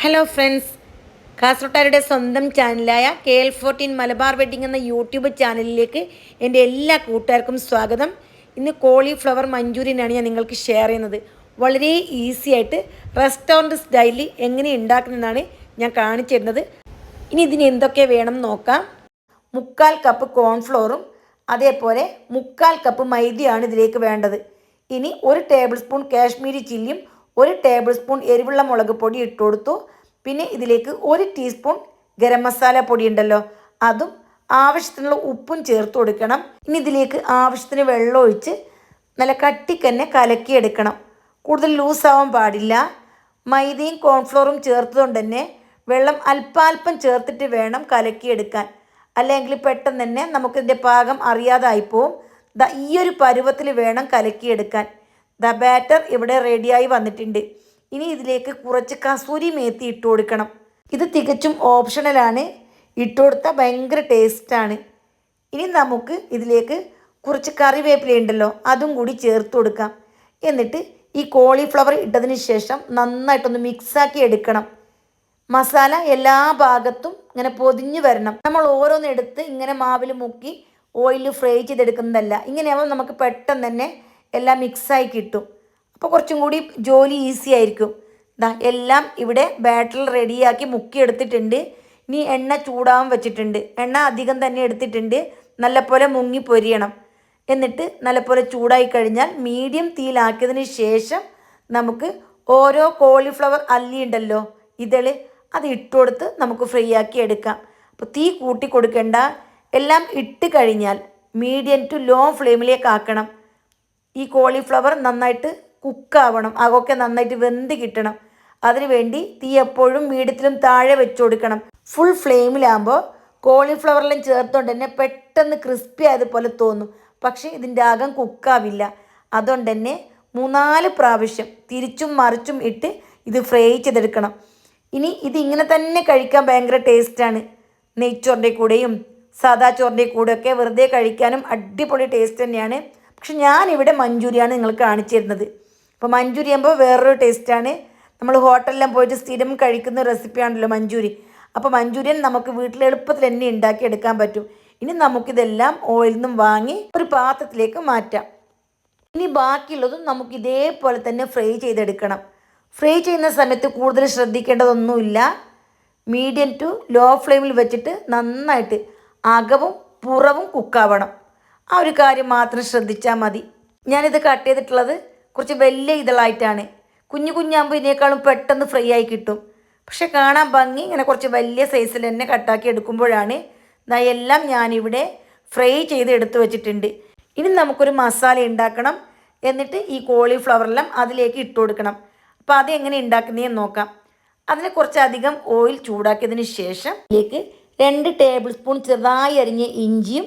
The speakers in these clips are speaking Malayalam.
ഹലോ ഫ്രണ്ട്സ്, കാസർഗോട്ടുകാരുടെ സ്വന്തം ചാനലായ KL14 മലബാർ വെഡിങ് എന്ന യൂട്യൂബ് ചാനലിലേക്ക് എൻ്റെ എല്ലാ കൂട്ടുകാർക്കും സ്വാഗതം. ഇന്ന് കോളിഫ്ലവർ മഞ്ചൂരിയനാണ് ഞാൻ നിങ്ങൾക്ക് ഷെയർ ചെയ്യുന്നത്. വളരെ ഈസി ആയിട്ട് റെസ്റ്റോറൻറ്റ് സ്റ്റൈലിൽ എങ്ങനെ ഉണ്ടാക്കുന്നതെന്നാണ് ഞാൻ കാണിച്ചു തരുന്നത്. ഇനി ഇതിന് എന്തൊക്കെ വേണം നോക്കാം. 3/4 കപ്പ് കോൺഫ്ലോറും അതേപോലെ 3/4 കപ്പ് മൈദയാണ് ഇതിലേക്ക് വേണ്ടത്. ഇനി 1 ടേബിൾ സ്പൂൺ കാശ്മീരി ചില്ലിയും 1 ടേബിൾ സ്പൂൺ എരിവുള്ള മുളക് പൊടി ഇട്ട് കൊടുത്തു. പിന്നെ ഇതിലേക്ക് 1 ടീസ്പൂൺ ഗരം മസാല പൊടി ഉണ്ടല്ലോ, അതും ആവശ്യത്തിനുള്ള ഉപ്പും ചേർത്ത് കൊടുക്കണം. ഇനി ഇതിലേക്ക് ആവശ്യത്തിന് വെള്ളം ഒഴിച്ച് നല്ല കട്ടിക്ക് തന്നെ കലക്കിയെടുക്കണം. കൂടുതൽ ലൂസാവാൻ പാടില്ല. മൈദയും കോൺഫ്ലോറും ചേർത്തതുകൊണ്ട് തന്നെ വെള്ളം അല്പാൽപ്പം ചേർത്തിട്ട് വേണം കലക്കിയെടുക്കാൻ. അല്ലെങ്കിൽ പെട്ടെന്ന് തന്നെ നമുക്കിതിൻ്റെ പാകം അറിയാതായിപ്പോവും. ഈ ഒരു പരുവത്തിൽ വേണം കലക്കിയെടുക്കാൻ. ബാറ്റർ ഇവിടെ റെഡിയായി വന്നിട്ടുണ്ട്. ഇനി ഇതിലേക്ക് കുറച്ച് കസൂരി മേത്തി ഇട്ട് കൊടുക്കണം. ഇത് തികച്ചും ഓപ്ഷണലാണ്. ഇട്ട് കൊടുത്താൽ ഭയങ്കര ടേസ്റ്റാണ്. ഇനി നമുക്ക് ഇതിലേക്ക് കുറച്ച് കറിവേപ്പില ഉണ്ടല്ലോ, അതും കൂടി ചേർത്ത് കൊടുക്കാം. എന്നിട്ട് ഈ കോളിഫ്ലവർ ഇട്ടതിന് ശേഷം നന്നായിട്ടൊന്ന് മിക്സാക്കി എടുക്കണം. മസാല എല്ലാ ഭാഗത്തും ഇങ്ങനെ പൊതിഞ്ഞ് വരണം. നമ്മൾ ഓരോന്നെടുത്ത് ഇങ്ങനെ മാവിൽ മുക്കി ഓയിലിൽ ഫ്രൈ ചെയ്തെടുക്കുന്നതല്ല. ഇങ്ങനെയാവുമ്പോൾ നമുക്ക് പെട്ടെന്ന് തന്നെ എല്ലാം മിക്സായി കിട്ടും. അപ്പോൾ കുറച്ചും കൂടി ജോലി ഈസി ആയിരിക്കും. എല്ലാം ഇവിടെ ബാറ്ററിൽ റെഡിയാക്കി മുക്കിയെടുത്തിട്ടുണ്ട്. ഇനി എണ്ണ ചൂടാവാൻ വെച്ചിട്ടുണ്ട്. എണ്ണ അധികം തന്നെ എടുത്തിട്ടുണ്ട്. നല്ലപോലെ മുങ്ങി പൊരിയണം. എന്നിട്ട് നല്ലപോലെ ചൂടായി കഴിഞ്ഞാൽ മീഡിയം തീയിലാക്കിയതിന് ശേഷം നമുക്ക് ഓരോ കോളിഫ്ലവർ അല്ലി ഉണ്ടല്ലോ, ഇതള്, അത് ഇട്ടുകൊടുത്ത് നമുക്ക് ഫ്രൈ ആക്കി എടുക്കാം. അപ്പോൾ തീ കൂട്ടി കൊടുക്കേണ്ട. എല്ലാം ഇട്ട് കഴിഞ്ഞാൽ മീഡിയം ടു ലോ ഫ്ലെയിമിലേക്ക് ആക്കണം. ഈ കോളിഫ്ലവർ നന്നായിട്ട് കുക്കാവണം, അതൊക്കെ നന്നായിട്ട് വെന്ത് കിട്ടണം. അതിനുവേണ്ടി തീ എപ്പോഴും മീഡിയത്തിലും താഴെ വെച്ച് കൊടുക്കണം. ഫുൾ ഫ്ലെയിമിലാകുമ്പോൾ കോളിഫ്ലവറെല്ലാം ചേർത്തുകൊണ്ട് തന്നെ പെട്ടെന്ന് ക്രിസ്പി ആയതുപോലെ തോന്നും. പക്ഷേ ഇതിൻ്റെ അകം കുക്കാവില്ല. അതുകൊണ്ട് തന്നെ 3-4 പ്രാവശ്യം തിരിച്ചും മറിച്ചും ഇട്ട് ഇത് ഫ്രൈ ചെയ്തെടുക്കണം. ഇനി ഇതിങ്ങനെ തന്നെ കഴിക്കാൻ ഭയങ്കര ടേസ്റ്റാണ്. നെയ്ച്ചോറിൻ്റെ കൂടെയും സാദാ ചോറിൻ്റെ കൂടെയൊക്കെ വെറുതെ കഴിക്കാനും അടിപൊളി ടേസ്റ്റ് തന്നെയാണ്. പക്ഷെ ഞാനിവിടെ മഞ്ചൂരിയാണ് നിങ്ങൾക്ക് കാണിച്ചു തരുന്നത്. അപ്പോൾ മഞ്ചൂരി ആകുമ്പോൾ വേറൊരു ടേസ്റ്റാണ്. നമ്മൾ ഹോട്ടലിലും പോയിട്ട് സ്ഥിരം കഴിക്കുന്ന റെസിപ്പിയാണല്ലോ മഞ്ചൂരി. അപ്പോൾ മഞ്ചൂരിയൻ നമുക്ക് വീട്ടിൽ എളുപ്പത്തിൽ തന്നെ ഉണ്ടാക്കിയെടുക്കാൻ പറ്റും. ഇനി നമുക്കിതെല്ലാം ഓയിലിൽ നിന്നും വാങ്ങി ഒരു പാത്രത്തിലേക്ക് മാറ്റാം. ഇനി ബാക്കിയുള്ളതും നമുക്ക് ഇതേപോലെ തന്നെ ഫ്രൈ ചെയ്തെടുക്കണം. ഫ്രൈ ചെയ്യുന്ന സമയത്ത് കൂടുതൽ ശ്രദ്ധിക്കേണ്ടതൊന്നുമില്ല. മീഡിയം ടു ലോ ഫ്ലെയിമിൽ വെച്ചിട്ട് നന്നായിട്ട് അകവും പുറവും കുക്കാവണം. ആ ഒരു കാര്യം മാത്രം ശ്രദ്ധിച്ചാൽ മതി. ഞാനിത് കട്ട് ചെയ്തിട്ടുള്ളത് കുറച്ച് വലിയ ഇതളായിട്ടാണ്. കുഞ്ഞു കുഞ്ഞാകുമ്പോൾ ഇതിനേക്കാളും പെട്ടെന്ന് ഫ്രൈ ആയി കിട്ടും. പക്ഷെ കാണാൻ ഭംഗി ഇങ്ങനെ കുറച്ച് വലിയ സൈസിൽ തന്നെ കട്ടാക്കി എടുക്കുമ്പോഴാണ്. എല്ലാം ഞാനിവിടെ ഫ്രൈ ചെയ്ത് എടുത്തു വെച്ചിട്ടുണ്ട്. ഇനി നമുക്കൊരു മസാല ഉണ്ടാക്കണം. എന്നിട്ട് ഈ കോളിഫ്ലവറെല്ലാം അതിലേക്ക് ഇട്ട് കൊടുക്കണം. അപ്പോൾ അതെങ്ങനെ ഉണ്ടാക്കുന്നതെന്ന് നോക്കാം. അതിന് കുറച്ചധികം ഓയിൽ ചൂടാക്കിയതിന് ശേഷം ഇതിലേക്ക് 2 ടേബിൾ സ്പൂൺ ചെറുതായി അരിഞ്ഞ ഇഞ്ചിയും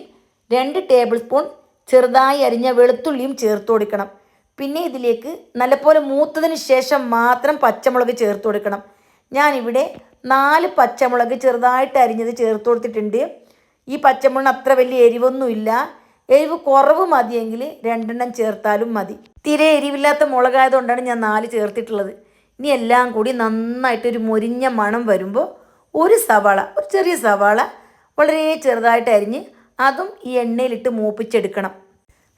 2 ടേബിൾ സ്പൂൺ ചെറുതായി അരിഞ്ഞ വെളുത്തുള്ളിയും ചേർത്ത് കൊടുക്കണം. പിന്നെ ഇതിലേക്ക് നല്ലപോലെ മൂത്തതിന് ശേഷം മാത്രം പച്ചമുളക് ചേർത്ത് കൊടുക്കണം. ഞാനിവിടെ 4 പച്ചമുളക് ചെറുതായിട്ട് അരിഞ്ഞത് ചേർത്ത് കൊടുത്തിട്ടുണ്ട്. ഈ പച്ചമുളകിന് അത്ര വലിയ എരിവൊന്നുമില്ല. എരിവ് കുറവ് മതിയെങ്കിൽ 2 എണ്ണം ചേർത്താലും മതി. തീരെ എരിവില്ലാത്ത മുളകായതുകൊണ്ടാണ് ഞാൻ 4 ചേർത്തിട്ടുള്ളത്. ഇനി എല്ലാം കൂടി നന്നായിട്ടൊരു മൊരിഞ്ഞ മണം വരുമ്പോൾ ഒരു ചെറിയ സവാള വളരെ ചെറുതായിട്ട് അരിഞ്ഞ് അതും ഈ എണ്ണയിലിട്ട് മൂപ്പിച്ചെടുക്കണം.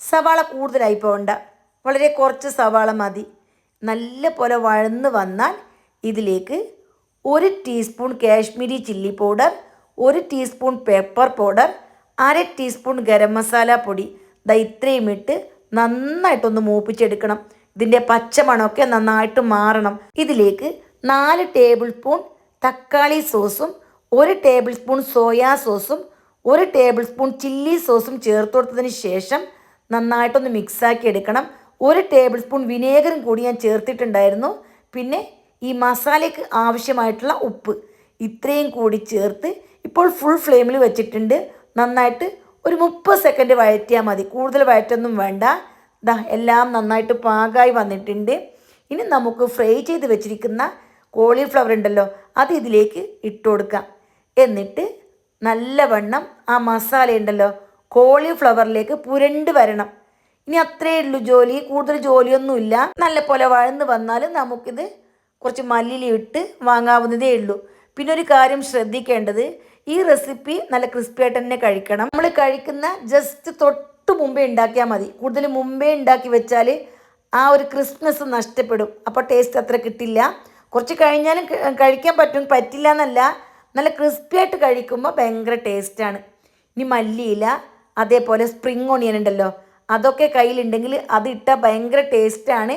സവാള കൂടുതലായി പോകണ്ട, വളരെ കുറച്ച് സവാള മതി. നല്ല പോലെ വഴന്ന് വന്നാൽ ഇതിലേക്ക് 1 teaspoon Kashmiri chilli powder, 1 teaspoon pepper powder, 1/2 teaspoon garam masala പൊടി, ഇത്രയും ഇട്ട് നന്നായിട്ടൊന്ന് മൂപ്പിച്ചെടുക്കണം. ഇതിൻ്റെ പച്ചമണമൊക്കെ നന്നായിട്ട് മാറണം. ഇതിലേക്ക് 4 ടേബിൾ സ്പൂൺ തക്കാളി സോസും 1 ടേബിൾ സ്പൂൺ സോയാ സോസും 1 ടേബിൾ സ്പൂൺ ചില്ലി സോസും ചേർത്ത് കൊടുത്തതിന് ശേഷം നന്നായിട്ടൊന്ന് മിക്സാക്കി എടുക്കണം. 1 ടേബിൾ സ്പൂൺ വിനേഗറും കൂടി ഞാൻ ചേർത്തിട്ടുണ്ടായിരുന്നു. പിന്നെ ഈ മസാലയ്ക്ക് ആവശ്യമായിട്ടുള്ള ഉപ്പ്, ഇത്രയും കൂടി ചേർത്ത് ഇപ്പോൾ ഫുൾ ഫ്ലെയിമിൽ വെച്ചിട്ടുണ്ട്. നന്നായിട്ട് ഒരു 30 സെക്കൻഡ് വഴറ്റിയാൽ മതി. കൂടുതൽ വഴറ്റൊന്നും വേണ്ട. എല്ലാം നന്നായിട്ട് പാകമായി വന്നിട്ടുണ്ട്. ഇനി നമുക്ക് ഫ്രൈ ചെയ്ത് വെച്ചിരിക്കുന്ന കോളിഫ്ലവർ ഉണ്ടല്ലോ, അത് ഇതിലേക്ക് ഇട്ട് കൊടുക്കാം. എന്നിട്ട് നല്ലവണ്ണം ആ മസാല ഉണ്ടല്ലോ കോളിഫ്ലവറിലേക്ക് പുരണ്ട് വരണം. ഇനി അത്രയേ ഉള്ളൂ ജോലി, കൂടുതൽ ജോലിയൊന്നുമില്ല. നല്ല പോലെ വഴന്ന് വന്നാൽ നമുക്കിത് കുറച്ച് മല്ലിയില ഇട്ട് വാങ്ങാവുന്നതേ ഉള്ളൂ. പിന്നെ ഒരു കാര്യം ശ്രദ്ധിക്കേണ്ടത്, ഈ റെസിപ്പി നല്ല ക്രിസ്പി ആയിട്ട് തന്നെ കഴിക്കണം. നമ്മൾ കഴിക്കുന്ന ജസ്റ്റ് തൊട്ട് മുമ്പേ ഉണ്ടാക്കിയാൽ മതി. കൂടുതൽ മുമ്പേ ഉണ്ടാക്കി വെച്ചാൽ ആ ഒരു ക്രിസ്പ്നെസ് നഷ്ടപ്പെടും. അപ്പോൾ ടേസ്റ്റ് അത്ര കിട്ടില്ല. കുറച്ച് കഴിഞ്ഞാലും കഴിക്കാൻ പറ്റില്ല എന്നല്ല, നല്ല ക്രിസ്പി ആയിട്ട് കഴിക്കുമ്പോൾ ഭയങ്കര ടേസ്റ്റാണ്. ഇനി മല്ലിയില, അതേപോലെ സ്പ്രിങ് ഓണിയൻ ഉണ്ടല്ലോ, അതൊക്കെ കയ്യിലുണ്ടെങ്കിൽ അതിട്ടാൽ ഭയങ്കര ടേസ്റ്റാണ്.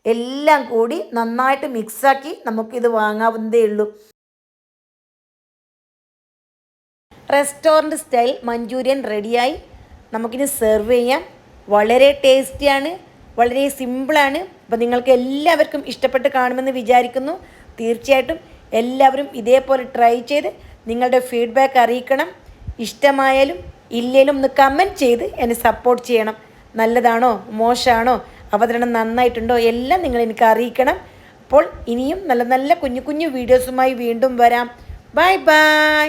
എല്ലാം കൂടി നന്നായിട്ട് മിക്സാക്കി നമുക്കിത് വാങ്ങാവുന്നതേ ഉള്ളൂ. റെസ്റ്റോറൻറ്റ് സ്റ്റൈൽ മഞ്ചൂരിയൻ റെഡിയായി. നമുക്കിനി സെർവ് ചെയ്യാം. വളരെ ടേസ്റ്റിയാണ്, വളരെ സിമ്പിളാണ്. അപ്പോൾ നിങ്ങൾക്ക് എല്ലാവർക്കും ഇഷ്ടപ്പെട്ട് കാണുമെന്ന് വിചാരിക്കുന്നു. തീർച്ചയായിട്ടും എല്ലാവരും ഇതേപോലെ ട്രൈ ചെയ്ത് നിങ്ങളുടെ ഫീഡ്ബാക്ക് അറിയിക്കണം. ഇഷ്ടമായാലും ഇല്ലേലും ഒന്ന് കമൻറ്റ് ചെയ്ത് എന്നെ സപ്പോർട്ട് ചെയ്യണം. നല്ലതാണോ മോശമാണോ, അവതരണം നന്നായിട്ടുണ്ടോ എല്ലാം നിങ്ങൾ എനിക്ക് അറിയിക്കണം. അപ്പോൾ ഇനിയും നല്ല നല്ല കുഞ്ഞു കുഞ്ഞു വീഡിയോസുമായി വീണ്ടും വരാം. Bye bye.